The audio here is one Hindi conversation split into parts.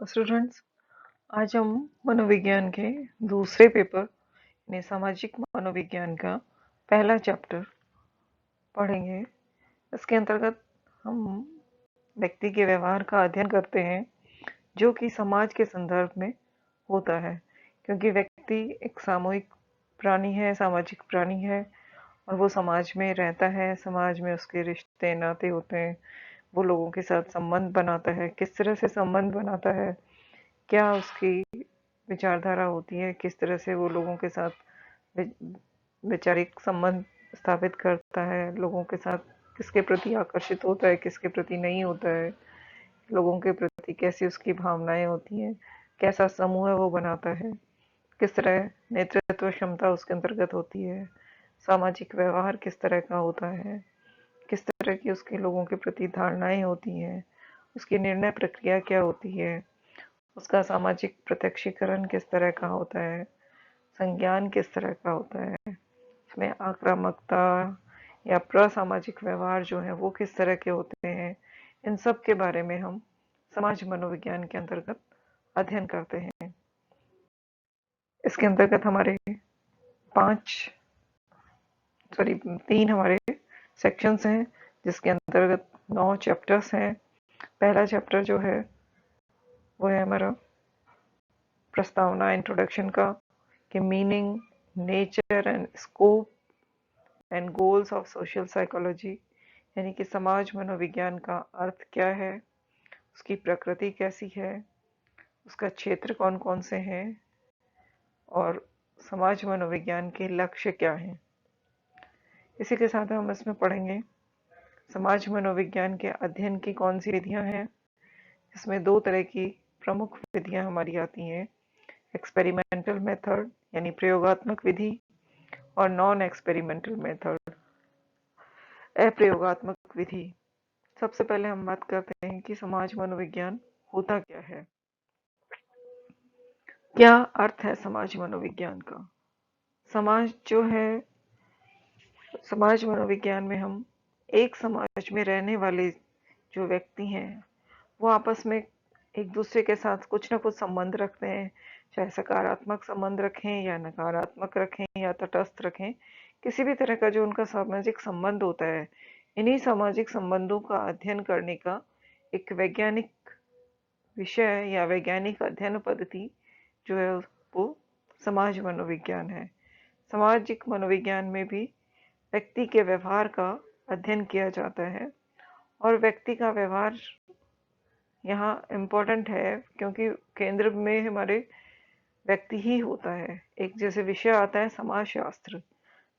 स्टूडेंट्स, आज हम मनोविज्ञान के दूसरे पेपर यानी सामाजिक मनोविज्ञान का पहला चैप्टर पढ़ेंगे। इसके अंतर्गत हम व्यक्ति के व्यवहार का अध्ययन करते हैं जो कि समाज के संदर्भ में होता है, क्योंकि व्यक्ति एक सामूहिक प्राणी है, सामाजिक प्राणी है और वो समाज में रहता है। समाज में उसके रिश्ते नाते होते हैं, वो लोगों के साथ संबंध बनाता है। किस तरह से संबंध बनाता है, क्या उसकी विचारधारा होती है, किस तरह से वो लोगों के साथ वैचारिक संबंध स्थापित करता है, लोगों के साथ किसके प्रति आकर्षित होता है, किसके प्रति नहीं होता है, लोगों के प्रति कैसी उसकी भावनाएं होती हैं, कैसा समूह वो बनाता है, किस तरह नेतृत्व क्षमता उसके अंतर्गत होती है, सामाजिक व्यवहार किस तरह का होता है, किस तरह की उसके लोगों के प्रति धारणाएं होती हैं, उसकी निर्णय प्रक्रिया क्या होती है, उसका सामाजिक प्रत्यक्षीकरण किस तरह का होता है, संज्ञान किस तरह का होता है, इसमें आक्रामकता या प्रसामाजिक व्यवहार जो है वो किस तरह के होते हैं। इन सब के बारे में हम समाज मनोविज्ञान के अंतर्गत अध्ययन करते हैं। इसके अंतर्गत हमारे तीन हमारे सेक्शंस हैं, जिसके अंतर्गत 9 चैप्टर्स हैं। पहला चैप्टर जो है वो है हमारा प्रस्तावना, इंट्रोडक्शन का, कि meaning, nature and scope and goals of social psychology, यानी कि समाज मनोविज्ञान का अर्थ क्या है, उसकी प्रकृति कैसी है, उसका क्षेत्र कौन कौन से हैं और समाज मनोविज्ञान के लक्ष्य क्या हैं। इसी के साथ हम इसमें पढ़ेंगे समाज मनोविज्ञान के अध्ययन की कौन सी विधियां हैं। इसमें दो तरह की प्रमुख विधियां हमारी आती हैं, एक्सपेरिमेंटल मेथड यानी प्रयोगात्मक विधि और नॉन एक्सपेरिमेंटल मेथड, अप्रयोगात्मक विधि। सबसे पहले हम बात करते हैं कि समाज मनोविज्ञान होता क्या है, क्या अर्थ है समाज मनोविज्ञान का। समाज जो है, समाज मनोविज्ञान में हम एक समाज में रहने वाले जो व्यक्ति हैं वो आपस में एक दूसरे के साथ कुछ ना कुछ संबंध रखते हैं, चाहे सकारात्मक संबंध रखें या नकारात्मक रखें या तटस्थ रखें। किसी भी तरह का जो उनका सामाजिक संबंध होता है, इन्हीं सामाजिक संबंधों का अध्ययन करने का एक वैज्ञानिक विषय या वैज्ञानिक अध्ययन पद्धति जो है वो समाज मनोविज्ञान है। सामाजिक मनोविज्ञान में भी व्यक्ति के व्यवहार का अध्ययन किया जाता है और व्यक्ति का व्यवहार यहाँ इम्पोर्टेंट है, क्योंकि केंद्र में हमारे व्यक्ति ही होता है। एक जैसे विषय आता है समाजशास्त्र,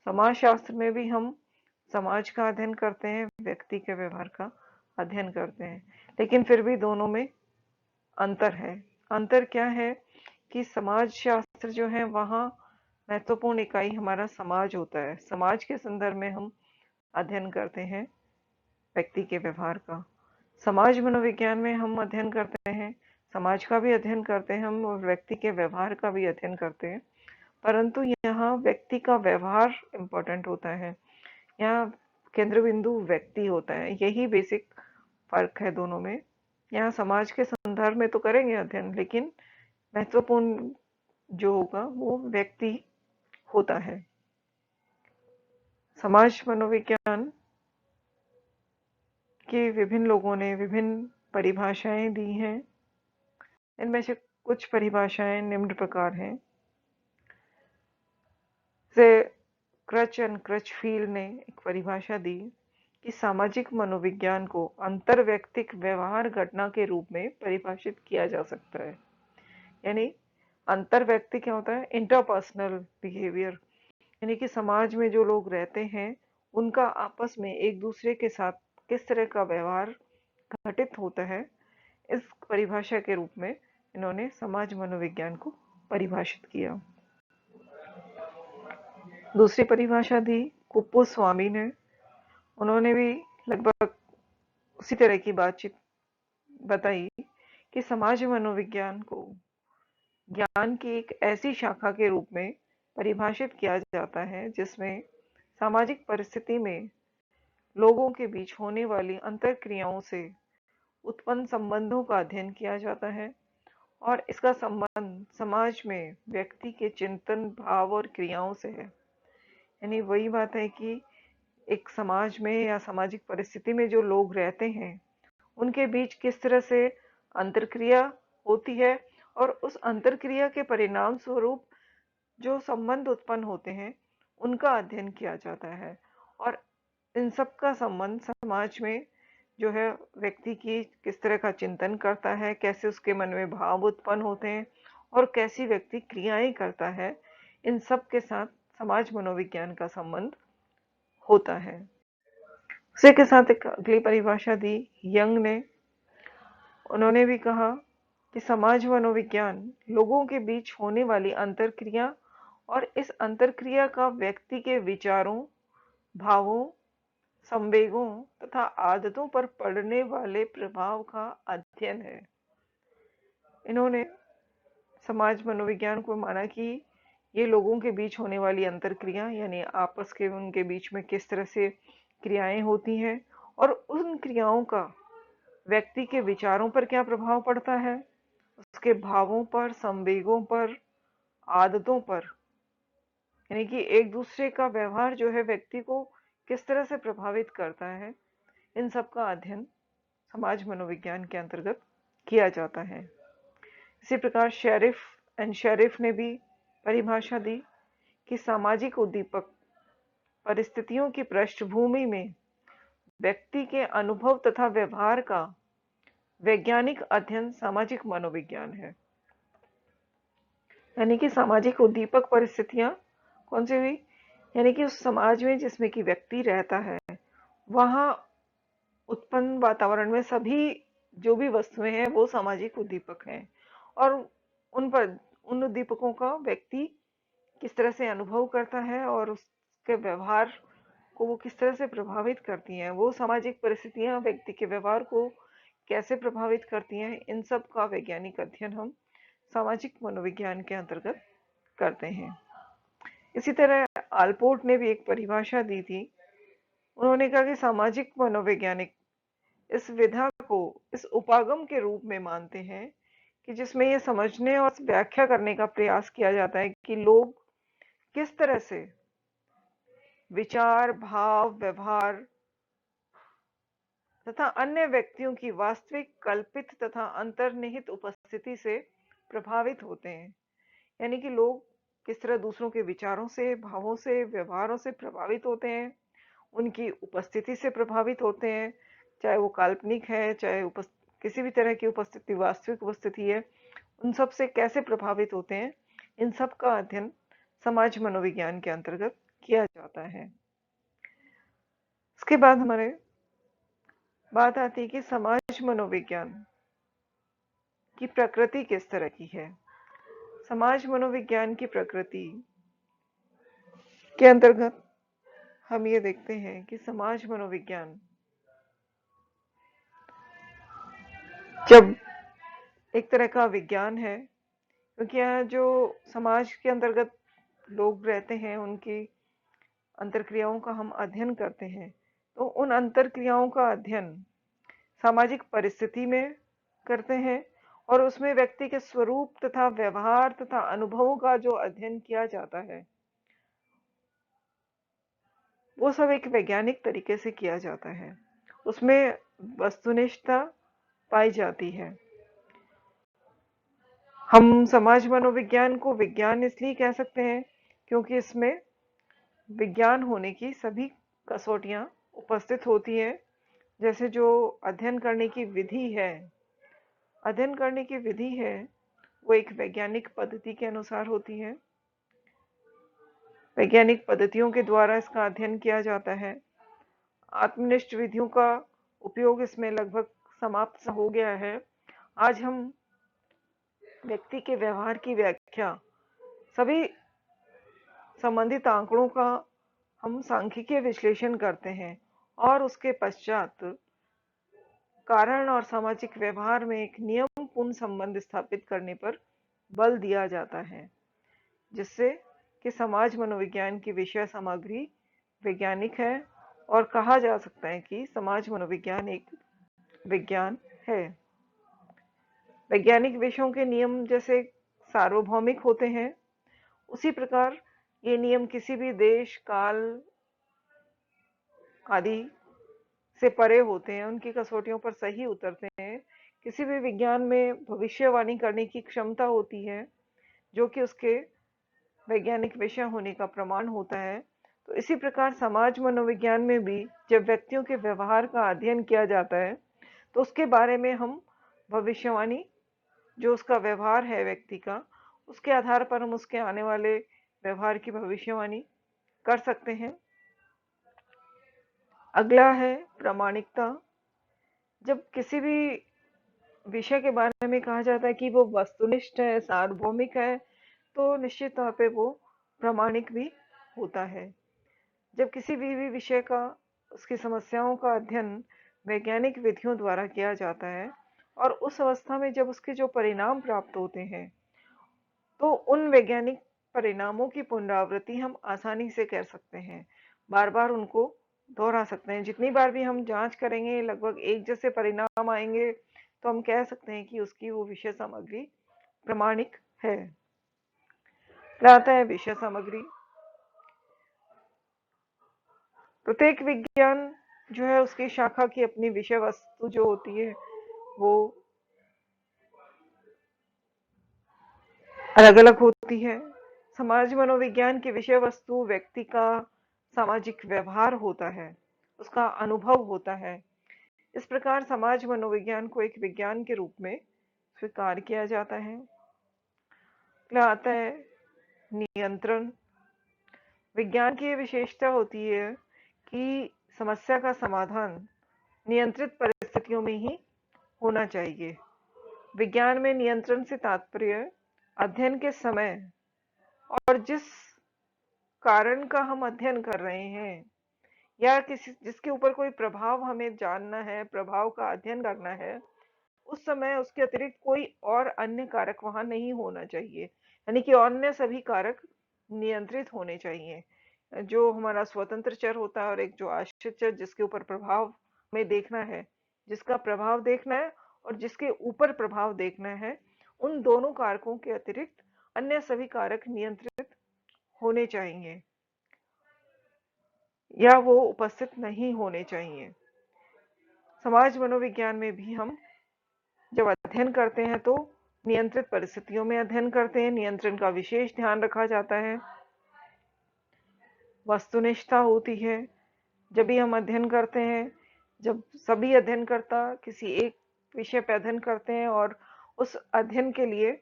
समाजशास्त्र में भी हम समाज का अध्ययन करते हैं, व्यक्ति के व्यवहार का अध्ययन करते हैं, लेकिन फिर भी दोनों में अंतर है। अंतर क्या है कि समाजशास्त्र जो है वहाँ महत्वपूर्ण इकाई हमारा समाज होता है, समाज के संदर्भ में हम अध्ययन करते हैं व्यक्ति के व्यवहार का। समाज मनोविज्ञान में हम अध्ययन करते हैं, समाज का भी अध्ययन करते हैं हम और व्यक्ति के व्यवहार का भी अध्ययन करते हैं, परंतु यहाँ व्यक्ति का व्यवहार इम्पोर्टेंट होता है, यहाँ केंद्र बिंदु व्यक्ति होता है। यही बेसिक फर्क है दोनों में। यहाँ समाज के संदर्भ में तो करेंगे अध्ययन, लेकिन महत्वपूर्ण जो होगा वो व्यक्ति होता है। समाज मनोविज्ञान के विभिन्न लोगों ने विभिन्न परिभाषाएं दी हैं। इनमें से कुछ परिभाषाएं निम्न प्रकार हैं। से क्रच एंड क्रचफील्ड ने एक परिभाषा दी कि सामाजिक मनोविज्ञान को अंतर्वैयक्तिक व्यवहार घटना के रूप में परिभाषित किया जा सकता है। यानी अंतर्वैयक्तिक क्या होता है, इंटरपर्सनल बिहेवियर, यानी कि समाज में जो लोग रहते हैं उनका आपस में एक दूसरे के साथ किस तरह का व्यवहार घटित होता है, इस परिभाषा के रूप में इन्होंने समाज मनोविज्ञान को परिभाषित किया। दूसरी परिभाषा दी कुप्पुस्वामी ने, उन्होंने भी लगभग उसी तरह की बातचीत बताई कि समाज मनोविज्ञान को ज्ञान की एक ऐसी शाखा के रूप में परिभाषित किया जाता है जिसमें सामाजिक परिस्थिति में लोगों के बीच होने वाली अंतरक्रियाओं से उत्पन्न संबंधों का अध्ययन किया जाता है और इसका संबंध समाज में व्यक्ति के चिंतन, भाव और क्रियाओं से है। यानी वही बात है कि एक समाज में या सामाजिक परिस्थिति में जो लोग रहते हैं उनके बीच किस तरह से अंतरक्रिया होती है, और उस अंतरक्रिया के परिणाम स्वरूप जो संबंध उत्पन्न होते हैं उनका अध्ययन किया जाता है। और इन सब का संबंध समाज में जो है व्यक्ति की किस तरह का चिंतन करता है, कैसे उसके मन में भाव उत्पन्न होते हैं और कैसी व्यक्ति क्रियाएं करता है, इन सब के साथ समाज मनोविज्ञान का संबंध होता है। उसी के साथ एक अगली परिभाषा दी यंग ने। उन्होंने भी कहा कि समाज मनोविज्ञान लोगों के बीच होने वाली अंतरक्रिया और इस अंतरक्रिया का व्यक्ति के विचारों, भावों, संवेगों तथा आदतों पर पड़ने वाले प्रभाव का अध्ययन है। इन्होंने समाज मनोविज्ञान को माना कि ये लोगों के बीच होने वाली अंतरक्रिया, यानी आपस के उनके बीच में किस तरह से क्रियाएं होती हैं और उन क्रियाओं का व्यक्ति के विचारों पर क्या प्रभाव पड़ता है, उसके भावों पर, संवेगों पर, आदतों पर, यानी कि एक दूसरे का व्यवहार जो है व्यक्ति को किस तरह से प्रभावित करता है, इन सब का अध्ययन समाज मनोविज्ञान के अंतर्गत किया जाता है। इसी प्रकार शेरिफ ने भी परिभाषा दी कि सामाजिक उद्दीपक परिस्थितियों की पृष्ठभूमि में व्यक्ति के अनुभव तथा व्यवहार का वैज्ञानिक अध्ययन सामाजिक मनोविज्ञान है। यानी कि सामाजिक उद्दीपक परिस्थितियां कौन सी हुई, यानी कि उस समाज में जिसमें कि व्यक्ति रहता है वहां उत्पन्न वातावरण में सभी जो भी वस्तुएं हैं वो सामाजिक उद्दीपक हैं, और उन उद्दीपकों का व्यक्ति किस तरह से अनुभव करता है और उसके व्यवहार को वो किस तरह से प्रभावित करती हैं, वो सामाजिक परिस्थितियां व्यक्ति के व्यवहार को कैसे प्रभावित करती हैं, इन सब का वैज्ञानिक अध्ययन हम सामाजिक मनोविज्ञान के अंतर्गत करते हैं। इसी तरह आलपोर्ट ने भी एक परिभाषा दी थी। उन्होंने कहा कि सामाजिक मनोवैज्ञानिक इस विधा को इस उपागम के रूप में मानते हैं कि जिसमें यह समझने और व्याख्या करने का प्रयास किया जाता है कि लोग किस तरह से विचार, भाव, व्यवहार तथा अन्य व्यक्तियों की वास्तविक, कल्पित तथा अंतर्निहित उपस्थिति से प्रभावित होते हैं। यानी कि लोग किस तरह दूसरों के विचारों से, भावों से, व्यवहारों से प्रभावित होते हैं, उनकी उपस्थिति से प्रभावित होते हैं, चाहे वो काल्पनिक है, चाहे किसी भी तरह की उपस्थिति वास्तविक उपस्थिति है, उन सब से कैसे प्रभावित होते हैं, इन सब का अध्ययन समाज मनोविज्ञान के अंतर्गत किया जाता है। इसके बाद हमारे बात आती है कि समाज मनोविज्ञान की प्रकृति किस तरह की है। समाज मनोविज्ञान की प्रकृति के अंतर्गत हम ये देखते हैं कि समाज मनोविज्ञान जब एक तरह का विज्ञान है, क्योंकि यहाँ जो समाज के अंतर्गत लोग रहते हैं उनकी अंतरक्रियाओं का हम अध्ययन करते हैं, तो उन अंतरक्रियाओं का अध्ययन सामाजिक परिस्थिति में करते हैं और उसमें व्यक्ति के स्वरूप तथा व्यवहार तथा अनुभवों का जो अध्ययन किया जाता है वो सब एक वैज्ञानिक तरीके से किया जाता है, उसमें वस्तुनिष्ठता पाई जाती है। हम समाज मनोविज्ञान को विज्ञान इसलिए कह सकते हैं क्योंकि इसमें विज्ञान होने की सभी कसौटियां उपस्थित होती हैं। जैसे जो अध्ययन करने की विधि है वो एक वैज्ञानिक पद्धति के अनुसार होती है। वैज्ञानिक पद्धतियों के द्वारा इसका अध्ययन किया जाता है। आत्मनिष्ठ विधियों का उपयोग इसमें लगभग समाप्त हो गया है। आज हम व्यक्ति के व्यवहार की व्याख्या सभी संबंधित आंकड़ों का हम सांख्यिकीय विश्लेषण करते हैं और उसके पश्चात कारण और सामाजिक व्यवहार में एक नियमपूर्ण संबंध स्थापित करने पर बल दिया जाता है, जिससे कि समाज मनोविज्ञान की विषय सामग्री वैज्ञानिक है और कहा जा सकता है कि समाज मनोविज्ञान एक विज्ञान है। वैज्ञानिक विषयों के नियम जैसे सार्वभौमिक होते हैं, उसी प्रकार ये नियम किसी भी देश, काल आदि से परे होते हैं, उनकी कसौटियों पर सही उतरते हैं। किसी भी विज्ञान में भविष्यवाणी करने की क्षमता होती है, जो कि उसके वैज्ञानिक विषय होने का प्रमाण होता है। तो इसी प्रकार समाज मनोविज्ञान में भी जब व्यक्तियों के व्यवहार का अध्ययन किया जाता है, तो उसके बारे में हम भविष्यवाणी, जो उसका व्यवहार है व्यक्ति का, उसके आधार पर हम उसके आने वाले व्यवहार की भविष्यवाणी कर सकते हैं। अगला है प्रामाणिकता। जब किसी भी विषय के बारे में कहा जाता है कि वो वस्तुनिष्ठ है, सार्वभौमिक है, तो निश्चित तौर पे वो प्रामाणिक भी होता है। जब किसी भी विषय का, उसकी समस्याओं का अध्ययन वैज्ञानिक विधियों द्वारा किया जाता है, और उस अवस्था में जब उसके जो परिणाम प्राप्त होते हैं, तो उन वैज्ञानिक परिणामों की पुनरावृत्ति हम आसानी से कर सकते हैं, बार बार उनको दोहरा सकते हैं। जितनी बार भी हम जांच करेंगे, लगभग एक जैसे परिणाम आएंगे, तो हम कह सकते हैं कि उसकी वो विषय सामग्री प्रामाणिक है। फिर आता है विषय सामग्री। प्रत्येक विज्ञान जो है, उसकी शाखा की अपनी विषय वस्तु जो होती है, वो अलग अलग होती है। समाज मनोविज्ञान की विषय वस्तु व्यक्ति का सामाजिक व्यवहार होता है, उसका अनुभव होता है। इस प्रकार समाज मनोविज्ञान को एक विज्ञान के रूप में स्वीकार किया जाता है। फिर आता है नियंत्रण। विज्ञान की ये विशेषता होती है कि समस्या का समाधान नियंत्रित परिस्थितियों में ही होना चाहिए। विज्ञान में नियंत्रण से तात्पर्य अध्ययन के समय और जिस कारण का हम अध्ययन कर रहे हैं, या किसी जिसके ऊपर कोई प्रभाव हमें जानना है, प्रभाव का अध्ययन करना है, उस समय उसके अतिरिक्त कोई और अन्य कारक वहां नहीं होना चाहिए। यानी कि अन्य सभी कारक नियंत्रित होने चाहिए। जो हमारा स्वतंत्र चर होता है और एक जो आश्रित चर, जिसके ऊपर प्रभाव हमें देखना है, जिसका प्रभाव देखना है और जिसके ऊपर प्रभाव देखना है, उन दोनों कारकों के अतिरिक्त अन्य सभी कारक नियंत्रित होने चाहिए, या वो उपस्थित नहीं होने चाहिए। समाज मनोविज्ञान में भी हम जब अध्ययन करते हैं, तो नियंत्रित परिस्थितियों में अध्ययन करते हैं। नियंत्रण का विशेष ध्यान रखा जाता है। वस्तुनिष्ठता होती है जब भी हम अध्ययन करते हैं। जब सभी अध्ययनकर्ता किसी एक विषय पर अध्ययन करते हैं और उस अध्ययन के लिए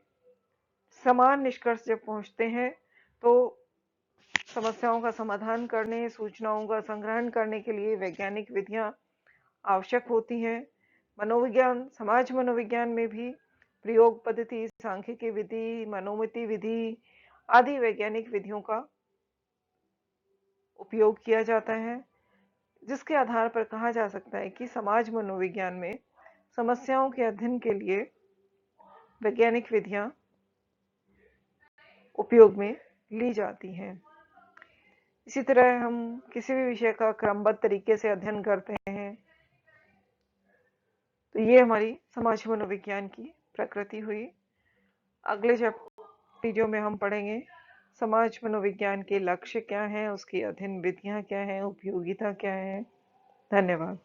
समान निष्कर्ष जब पहुंचते हैं, तो समस्याओं का समाधान करने, सूचनाओं का संग्रहण करने के लिए वैज्ञानिक विधियां आवश्यक होती हैं। मनोविज्ञान, समाज मनोविज्ञान में भी प्रयोग पद्धति, सांख्यिकी विधि, मनोमिति विधि आदि वैज्ञानिक विधियों का उपयोग किया जाता है, जिसके आधार पर कहा जा सकता है कि समाज मनोविज्ञान में समस्याओं के अध्ययन के लिए वैज्ञानिक विधियां उपयोग में ली जाती हैं। इसी तरह हम किसी भी विषय का क्रमबद्ध तरीके से अध्ययन करते हैं। तो ये हमारी समाज मनोविज्ञान की प्रकृति हुई। अगले वीडियो में हम पढ़ेंगे समाज मनोविज्ञान के लक्ष्य क्या हैं, उसकी अध्ययन विधियां क्या हैं, उपयोगिता क्या है। धन्यवाद।